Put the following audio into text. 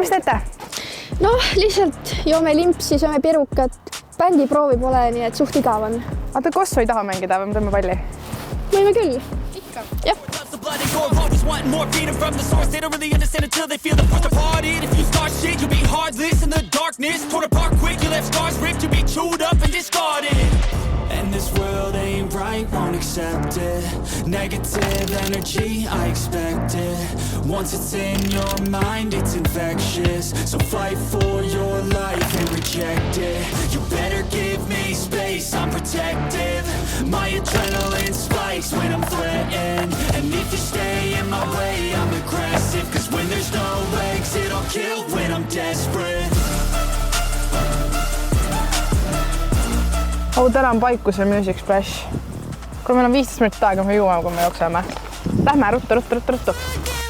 mis teete? No lihtsalt joome limpsi, sööme pirukat. Bändiproovi pole, nii et suht igav on. Aga Kossu ei taha mängida või me teeme palli? Võime küll. Ikka. Jah. And this world ain't right, won't accept it. Negative energy, I expect it. Once it's in your mind, it's infectious. So fight for your life and reject it. You better give me space, I'm protective. My adrenaline spikes when I'm threatened. And if you stay in my way, I'm aggressive. Cause when there's no exit, I'll kill when I'm desperate. Täna on Paikuse Music Splash. Kui meil on 15 minutit aega, me jõuame, kui me jookseme. Lähme, ruttu.